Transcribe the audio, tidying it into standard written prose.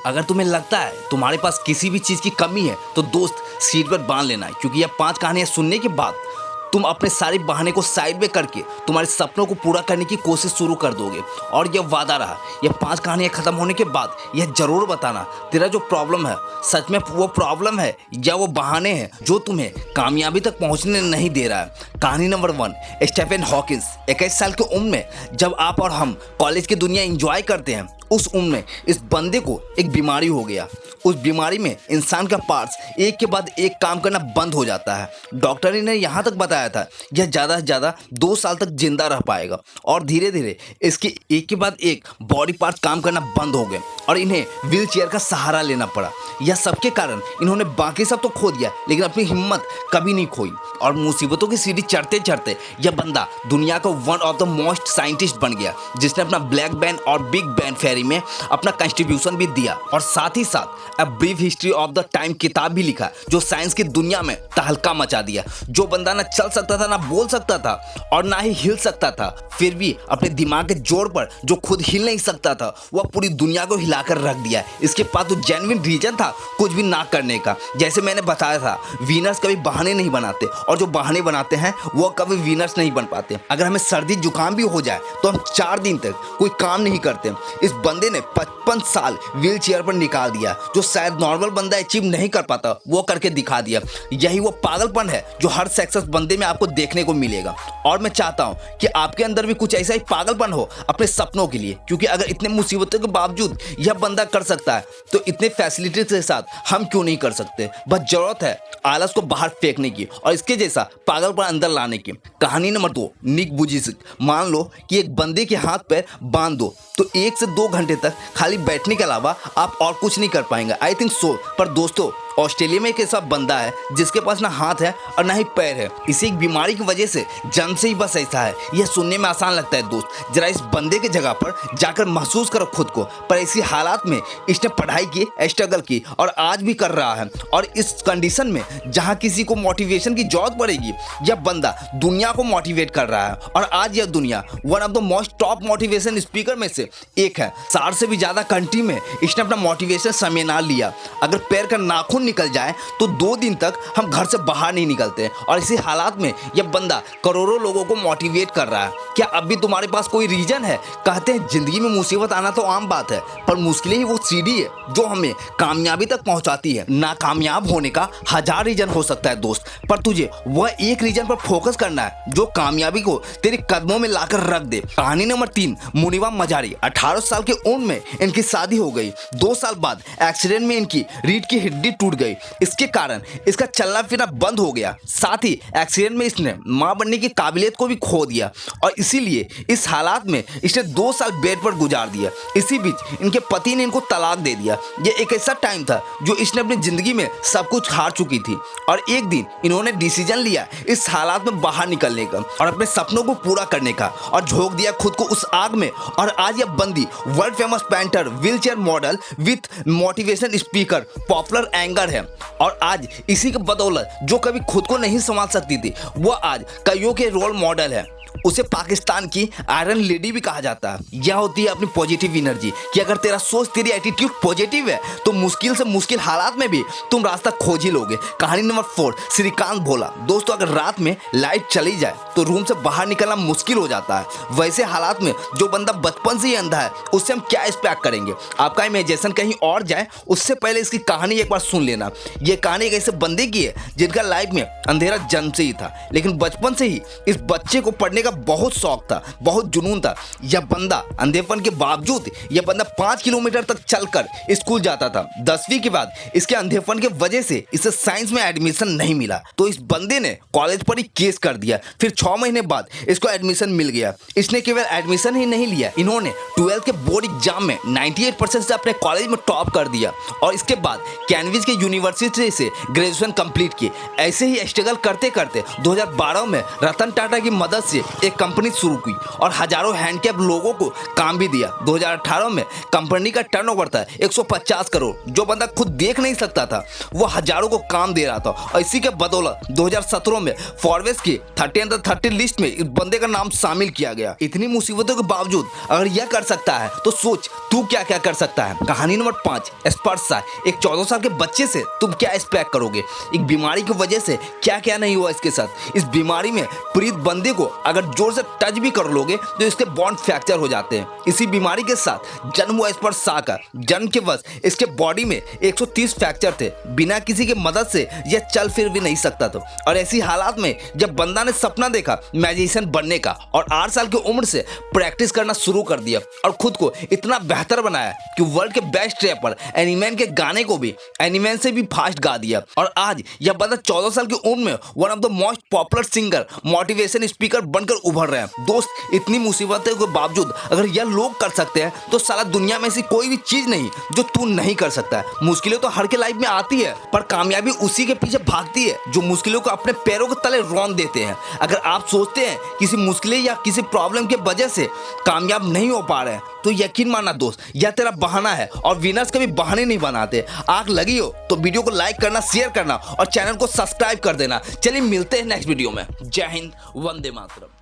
अगर तुम्हें लगता है तुम्हारे पास किसी भी चीज़ की कमी है तो दोस्त सीट पर बांध लेना है, क्योंकि यह 5 कहानियां सुनने के बाद तुम अपने सारे बहाने को साइड में करके तुम्हारे सपनों को पूरा करने की कोशिश शुरू कर दोगे। और यह वादा रहा, यह 5 कहानियां खत्म होने के बाद यह जरूर बताना तेरा जो प्रॉब्लम है सच में वो प्रॉब्लम है या वो बहाने हैं जो तुम्हें कामयाबी तक पहुंचने नहीं दे रहा है। कहानी नंबर 1, स्टीफन हॉकिंस। 21 साल की उम्र में जब आप और हम कॉलेज की दुनिया एंजॉय करते हैं, उस उम्र में इस बंदे को एक बीमारी हो गया। उस बीमारी में इंसान का पार्ट्स एक के बाद एक काम करना बंद हो जाता है। डॉक्टर ने यहाँ तक बताया था यह ज़्यादा से ज़्यादा 2 साल तक जिंदा रह पाएगा। और धीरे धीरे इसके एक के बाद एक बॉडी पार्ट काम करना बंद हो गए और इन्हें व्हील चेयर का सहारा लेना पड़ा। यह सबके कारण इन्होंने बाकी सब तो खो दिया, लेकिन अपनी हिम्मत कभी नहीं खोई। और मुसीबतों की सीढ़ी चढ़ते चढ़ते यह बंदा दुनिया का one of the most scientist बन गया, जिसने अपना ब्लैक बैंग और बिग बैंग थ्योरी में अपना कंट्रीब्यूशन भी दिया। और साथ ही साथ a brief history of the time किताब भी लिखा, जो साइंस की दुनिया में तहलका मचा दिया। जो बंदा ना चल सकता था, ना बोल सकता था और ना ही हिल सकता था, फिर भी अपने दिमाग के जोर पर जो खुद हिल नहीं सकता था, वह पूरी दुनिया को हिलाकर रख दिया। इसके पास तो जेन्युइन रीजन था कुछ भी ना करने का। जैसे मैंने बताया था, विनर्स कभी बहाने नहीं बनाते, और जो बहाने बनाते हैं वो कभी विनर्स नहीं बन पाते। अगर हमें सर्दी जुकाम भी हो जाए तो हम 4 दिन तक कोई काम नहीं करते। इस बंदे ने 55 साल व्हील चेयर पर निकाल दिया, जो शायद नॉर्मल बंदा अचीव नहीं कर पाता, वो करके दिखा दिया। यही वो पागलपन है जो हर सक्सेस बंदे में आपको देखने को मिलेगा। और मैं चाहता हूं कि आपके अंदर भी कुछ ऐसा ही पागलपन हो अपने सपनों के लिए, क्योंकि अगर इतने मुसीबतों के बावजूद यह बंदा कर सकता है तो इतने फैसिलिटीज के साथ हम क्यों नहीं कर सकते। बस जरूरत है आलस को बाहर फेंकने की और इसके जैसा पागलपन अंदर लाने की। कहानी नंबर 2, निक वुजिसिक। मान लो कि एक बंदे के हाथ पैर बांध दो तो 1 से 2 घंटे तक खाली बैठने के अलावा आप और कुछ नहीं कर पाएंगे। I think so. पर दोस्तों, ऑस्ट्रेलिया में एक ऐसा बंदा है जिसके पास ना हाथ है और ना ही पैर है। इसी एक बीमारी की वजह से जन्म से ही बस ऐसा है। यह सुनने में आसान लगता है दोस्त, जरा इस बंदे की जगह पर जाकर महसूस करो खुद को। पर ऐसी हालात में इसने पढ़ाई की, स्ट्रगल की और आज भी कर रहा है। और इस कंडीशन में जहाँ किसी को मोटिवेशन की जरूरत पड़ेगी, यह बंदा दुनिया को मोटिवेट कर रहा है। और आज यह दुनिया one of the most top motivation speaker में से एक है। 60 से भी ज्यादा कंट्री में इसने अपना मोटिवेशन सेमिनार लिया। अगर पैर का नाखून निकल जाए तो 2 दिन तक हम घर से बाहर नहीं निकलते। और इसी हालात में यह बंदा करोड़ों लोगों को मोटिवेट कर रहा है। क्या अब भी तुम्हारे पास कोई रीजन है? कहते हैं जिंदगी में मुसीबत आना तो आम बात है, पर मुश्किलें ही वो सीढ़ी है जो हमें कामयाबी तक पहुंचाती है। नाकामयाब होने का 1000 रीजन हो सकता है दोस्त, पर तुझे वह एक रीजन पर फोकस करना है जो कामयाबी को तेरे कदमों में लाकर रख दे। कहानी नंबर 3, मुनिवा मजारी। 18 साल की उम्र में इनकी शादी हो गई। 2 साल बाद एक्सीडेंट में इनकी रीढ़ की हड्डी टूट गई। इसके कारण इसका चलना फिरना बंद हो गया। साथ ही एक्सीडेंट में इसने मां बनने की काबिलियत को भी खो दिया और इसीलिए इस हालात में इसने 2 साल बेड पर गुजार दिया। इसी बीच इनके पति ने इनको तलाक दे दिया। यह एक ऐसा टाइम था जो इसने अपनी जिंदगी में सब कुछ हार चुकी थी। और एक दिन इन्होंने डिसीजन लिया इस हालात में बाहर निकलने का और अपने सपनों को पूरा करने का, और झोंक दिया खुद को उस आग में। और आज यह बंदी world famous painter, wheelchair model with motivation speaker, popular anchor है। और आज इसी के बदौलत जो कभी खुद को नहीं संभाल सकती थी, वह आज कईयों के रोल मॉडल है। उसे पाकिस्तान की आयरन लेडी भी कहा जाता है। यह होती है अपनी पॉजिटिव एनर्जी, कि अगर तेरा सोच, तेरी एटीट्यूड पॉजिटिव है तो मुश्किल से मुश्किल हालात में भी तुम रास्ता खोज ही लोगे। कहानी नंबर 4, श्रीकांत भोला। दोस्तों, अगर रात में लाइट चली जाए तो रूम से बाहर निकलना मुश्किल हो जाता है। वैसे हालात में जो बंदा बचपन से ही अंधा है, उससे हम क्या एक्सपेक्ट करेंगे? आपका इमेजिनेशन कहीं और जाए उससे पहले इसकी कहानी एक बार सुन लेना। यह कहानी एक ऐसे बंदे की है जिनका लाइफ में अंधेरा जन्म से ही था, लेकिन बचपन से ही इस बच्चे को पढ़ने का बहुत शौक था, बहुत जुनून था। यह बंदा अंधेपन के बावजूद यह बंदा 5 किलोमीटर तक चलकर स्कूल जाता था। 10वीं के बाद इसके अंधेपन के वजह से इसे साइंस में एडमिशन नहीं मिला, तो इस बंदे ने कॉलेज पर ही केस कर दिया। फिर 6 महीने बाद इसको एडमिशन मिल गया। इसने केवल एडमिशन ही नहीं लिया, इन्होंने 12th के बोर्ड एग्जाम में 98% से अपने कॉलेज में टॉप कर दिया। और इसके बाद कैनविस के यूनिवर्सिटी से ग्रेजुएशन कंप्लीट की। ऐसे ही स्ट्रगल करते करते 2012 में रतन टाटा की मदद से एक कंपनी शुरू की और हजारों हैंडकैप लोगों को काम भी दिया। 2018 में कंपनी का टर्नओवर था 150 करोड़। जो बंदा खुद देख नहीं सकता था वो हजारों को काम दे रहा था और इसी के बदौलत 2017 में फॉर्ब्स की 30 अंडर 30 लिस्ट में इस बंदे का नाम शामिल किया गया। इतनी मुसीबतों के बावजूद अगर यह कर सकता है तो सोच तू क्या क्या कर सकता है। कहानी नंबर 5, स्पर्शा। एक 14 साल के बच्चे से तुम क्या एक्सपेक्ट करोगे। एक बीमारी की वजह से क्या क्या नहीं हुआ इसके साथ। इस बीमारी में पीड़ित बंदे को अगर जोर से टच भी कर लोगे तो इसके बॉन्ड फ्रैक्चर हो जाते हैं। इसी बीमारी के साथ जन्म हुआ स्पर्शा का। जन्म के वक्त इसके बॉडी में 130 फ्रैक्चर थे। बिना किसी की मदद से यह चल फिर भी नहीं सकता था। और ऐसी हालात में जब बंदा ने सपना देखा मैजिशियन बनने का और 8 साल की उम्र से प्रैक्टिस करना शुरू कर दिया और खुद को इतना बेहतर बनाया कि वर्ल्ड के बेस्ट रैपर एनिमैन के गाने को भी एनिमैन से भी फास्ट गा दिया। और आज यह बंदा 14 साल की उम्र में one of the most popular singer, motivation speaker बनकर उभर रहे हैं। दोस्त, इतनी मुसीबतों के बावजूद अगर यह लोग कर सकते हैं तो सारा दुनिया में ऐसी कोई भी चीज नहीं जो तू नहीं कर सकता है। मुश्किलें तो हर के लाइफ में आती है पर कामयाबी उसी के पीछे भागती है जो मुश्किलों को अपने पैरों के तले रौंद देते हैं। अगर आप सोचते हैं किसी मुश्किलें या किसी प्रॉब्लम के वजह से कामयाब नहीं हो पा रहे हैं तो यकीन मानना दोस्त, यह तेरा बहाना है और विनर्स कभी बहाने नहीं बनाते। आग लगी हो तो वीडियो को लाइक करना, शेयर करना और चैनल को सब्सक्राइब कर देना। चलिए मिलते हैं नेक्स्ट वीडियो में। जय हिंद, वंदे मातरम।